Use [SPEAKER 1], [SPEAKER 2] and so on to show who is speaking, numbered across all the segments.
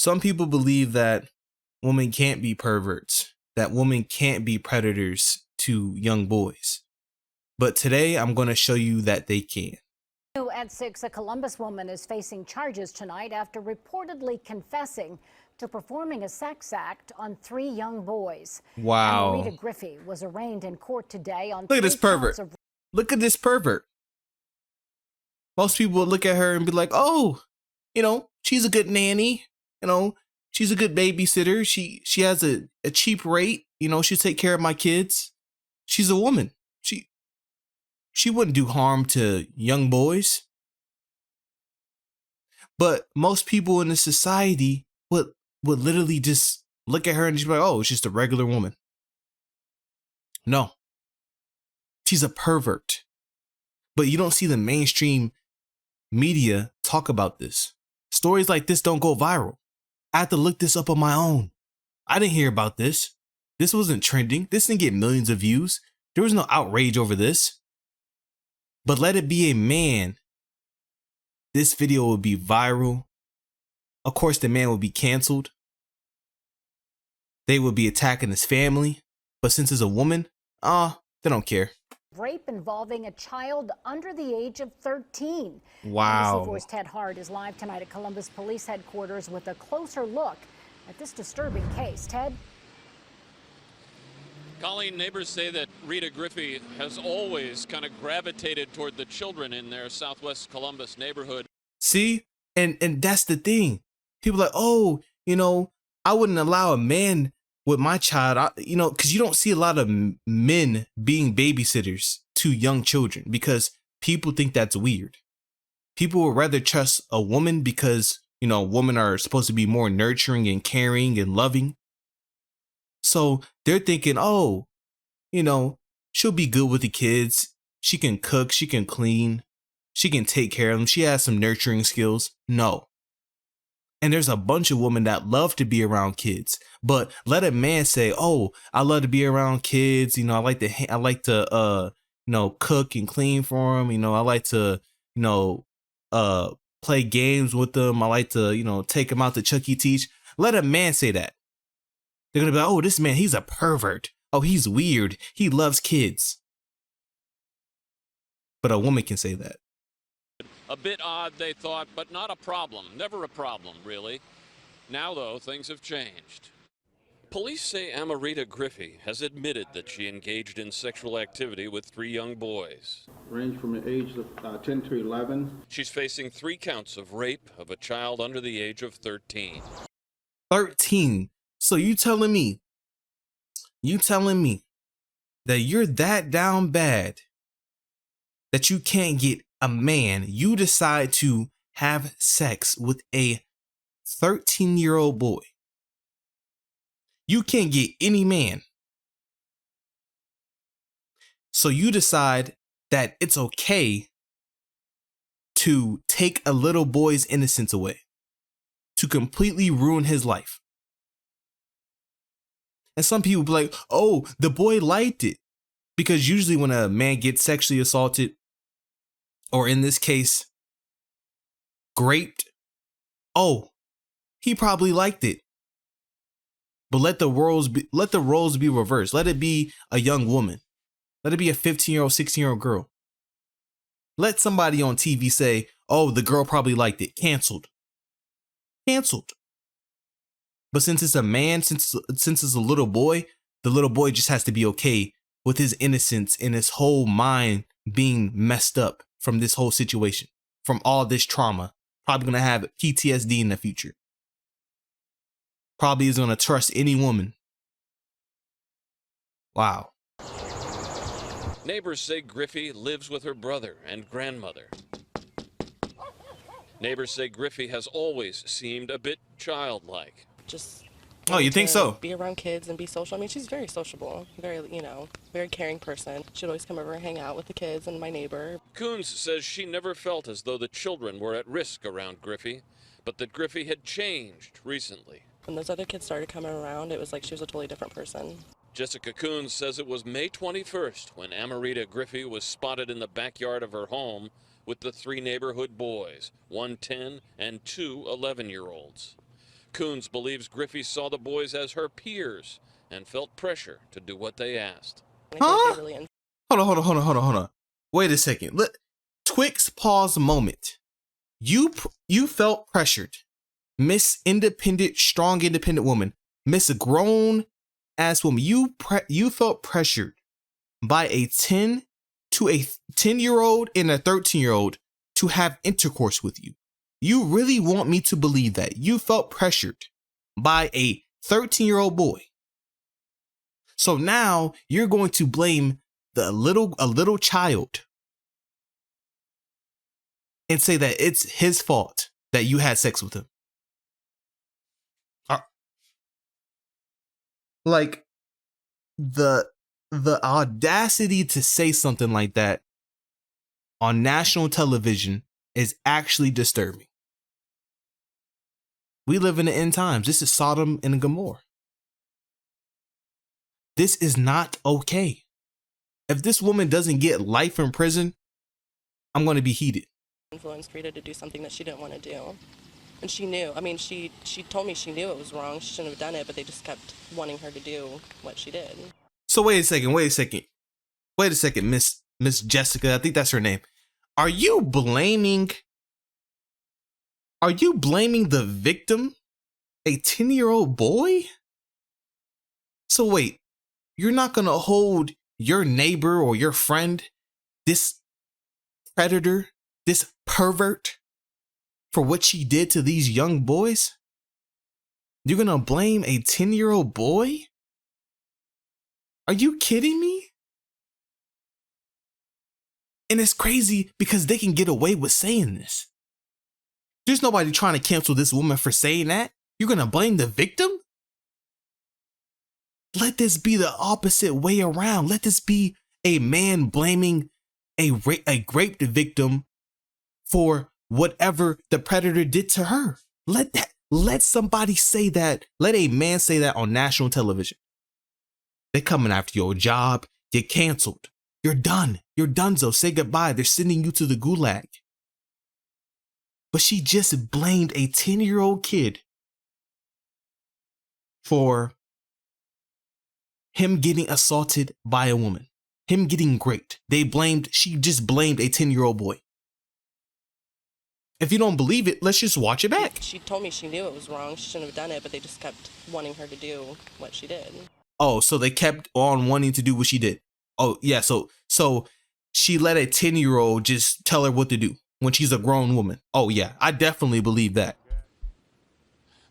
[SPEAKER 1] Some people believe that women can't be perverts, that women can't be predators to young boys. But today I'm going to show you that they can.
[SPEAKER 2] At 6, a Columbus woman is facing charges tonight after reportedly confessing to performing a sex act on 3 young boys.
[SPEAKER 1] Wow.
[SPEAKER 2] Amarita Griffey was arraigned in court today on
[SPEAKER 1] Look at this
[SPEAKER 2] 3
[SPEAKER 1] pervert.
[SPEAKER 2] counts of...
[SPEAKER 1] Look at this pervert. Most people would look at her and be like, oh, she's a good nanny. She's a good babysitter. She has a cheap rate. She'll take care of my kids. She's a woman. She wouldn't do harm to young boys. But most people in the society would literally just look at her and just be like, oh, it's just a regular woman. No. She's a pervert. But you don't see the mainstream media talk about this. Stories like this don't go viral. I had to look this up on my own. I didn't hear about this. This wasn't trending. This didn't get millions of views. There was no outrage over this. But let it be a man. This video would be viral. Of course, the man would be canceled. They would be attacking his family. But since it's a woman, they don't care.
[SPEAKER 2] Rape involving a child under the age of 13.
[SPEAKER 1] Wow.
[SPEAKER 2] NBC 4's Ted Hart is live tonight at Columbus Police Headquarters with a closer look at this disturbing case. Ted?
[SPEAKER 3] Colleen, neighbors say that Rita Griffey has always kind of gravitated toward the children in their Southwest Columbus neighborhood.
[SPEAKER 1] See? And that's the thing. People are like, oh, I wouldn't allow a man with my child, because you don't see a lot of men being babysitters to young children because people think that's weird. People would rather trust a woman because, women are supposed to be more nurturing and caring and loving. So they're thinking, oh, she'll be good with the kids. She can cook, she can clean, she can take care of them. She has some nurturing skills. No. And there's a bunch of women that love to be around kids, but let a man say, "Oh, I love to be around kids. I like to, cook and clean for them. I like to, play games with them. I like to, take them out to Chuck E. Cheese." Let a man say that. They're gonna be like, "Oh, this man, he's a pervert. Oh, he's weird. He loves kids." But a woman can say that.
[SPEAKER 3] A bit odd, they thought, but not a problem. Never a problem, really. Now, though, things have changed. Police say Amarita Griffey has admitted that she engaged in sexual activity with 3 young boys.
[SPEAKER 4] Range from the age of 10 to 11.
[SPEAKER 3] She's facing 3 counts of rape of a child under the age of 13.
[SPEAKER 1] 13. So you telling me that you're that down bad that you can't get a man, you decide to have sex with a 13-year-old boy. You can't get any man. So you decide that it's okay to take a little boy's innocence away, to completely ruin his life. And some people be like, oh, the boy liked it. Because usually when a man gets sexually assaulted, or in this case, raped, oh, he probably liked it. But let the roles be reversed. Let it be a young woman. Let it be a 15-year-old, 16-year-old girl. Let somebody on TV say, oh, the girl probably liked it. Canceled. But since it's a man, since it's a little boy, the little boy just has to be okay with his innocence and his whole mind being messed up from this whole situation, from all this trauma. Probably going to have PTSD in the future. Probably is going to trust any woman. Wow.
[SPEAKER 3] Neighbors say Griffey lives with her brother and grandmother. Neighbors say Griffey has always seemed a bit childlike.
[SPEAKER 5] Just
[SPEAKER 1] Oh, you think so?
[SPEAKER 5] Be around kids and be social. I mean, she's very sociable, very, very caring person. She'd always come over and hang out with the kids and my neighbor.
[SPEAKER 3] Coons says she never felt as though the children were at risk around Griffey, but that Griffey had changed recently.
[SPEAKER 5] When those other kids started coming around, it was like she was a totally different person.
[SPEAKER 3] Jessica Coons says it was May 21st when Amarita Griffey was spotted in the backyard of her home with the 3 neighborhood boys, one 10 and 2 11-year-olds. Coons believes Griffey saw the boys as her peers and felt pressure to do what they asked.
[SPEAKER 5] I feel like they really
[SPEAKER 1] Hold on. Wait a second. Twix pause moment. You felt pressured. Miss Independent, strong independent woman. Miss a grown ass woman. You felt pressured by a 10-year-old and a 13-year-old to have intercourse with you. You really want me to believe that you felt pressured by a 13-year-old boy. So now you're going to blame a little child and say that it's his fault that you had sex with him. Like the audacity to say something like that on national television is actually disturbing. We live in the end times. This is Sodom and Gomorrah. This is not okay. If this woman doesn't get life in prison, I'm going to be heated.
[SPEAKER 5] influenced Rita to do something that she didn't want to do. And she knew. I mean, she told me she knew it was wrong. She shouldn't have done it, but they just kept wanting her to do what she did.
[SPEAKER 1] So wait a second, Miss Jessica, I think that's her name. Are you blaming the victim, a 10-year-old boy? So wait, you're not going to hold your neighbor or your friend, this predator, this pervert, for what she did to these young boys? You're going to blame a 10-year-old boy? Are you kidding me? And it's crazy because they can get away with saying this. There's nobody trying to cancel this woman for saying that. You're going to blame the victim? Let this be the opposite way around. Let this be a man blaming a raped victim for whatever the predator did to her. Let somebody say that. Let a man say that on national television. They're coming after your job. You're canceled. You're done. You're donezo. Say goodbye. They're sending you to the gulag. But she just blamed a 10-year-old kid for him getting assaulted by a woman, him getting raped. She just blamed a 10-year-old boy. If you don't believe it, let's just watch it back.
[SPEAKER 5] She told me she knew it was wrong. She shouldn't have done it, but they just kept wanting her to do what she did.
[SPEAKER 1] Oh, so they kept on wanting to do what she did. Oh, yeah. So she let a 10-year-old just tell her what to do when she's a grown woman. Oh, yeah. I definitely believe that.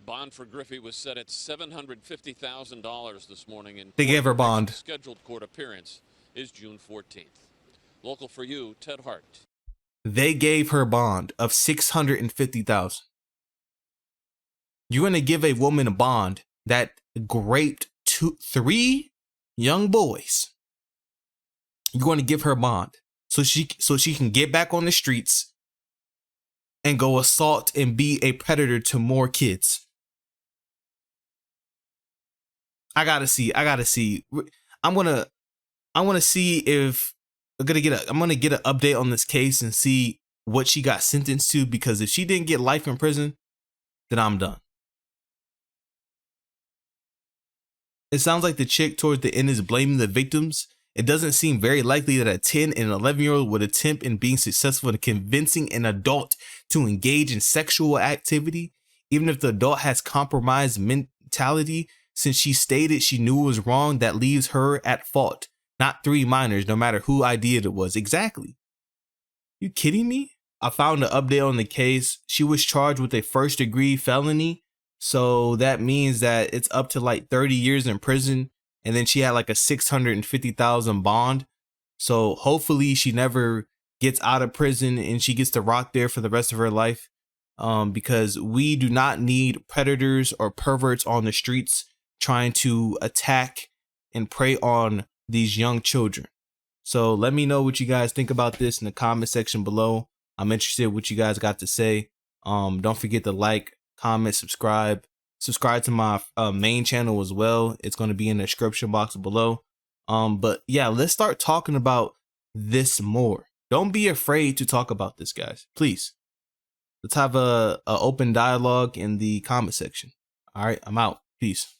[SPEAKER 3] Bond for Griffey was set at $750,000 this morning. In
[SPEAKER 1] They gave her bond.
[SPEAKER 3] Scheduled court appearance is June 14th. Local for you, Ted Hart.
[SPEAKER 1] They gave her bond of $650,000. You're going to give a woman a bond that raped 3 young boys. You're going to give her bond so she can get back on the streets and go assault and be a predator to more kids. I gotta see. I'm gonna see if I'm gonna get an update on this case and see what she got sentenced to, because if she didn't get life in prison, then I'm done. It sounds like the chick towards the end is blaming the victims. It doesn't seem very likely that a 10 and 11-year-old would attempt in being successful in convincing an adult to engage in sexual activity, even if the adult has compromised mentality. Since she stated she knew it was wrong, that leaves her at fault, not 3 minors, no matter who idea it was. Exactly. You kidding me? I found an update on the case. She was charged with a first-degree felony. So that means that it's up to like 30 years in prison. And then she had like a $650,000 bond. So hopefully she never gets out of prison and she gets to rock there for the rest of her life. Because we do not need predators or perverts on the streets trying to attack and prey on these young children. So let me know what you guys think about this in the comment section below. I'm interested in what you guys got to say. Don't forget to like, comment, subscribe to my main channel as well. It's going to be in the description box below. But yeah, let's start talking about this more. Don't be afraid to talk about this, guys. Please. Let's have a open dialogue in the comment section. All right, I'm out. Peace.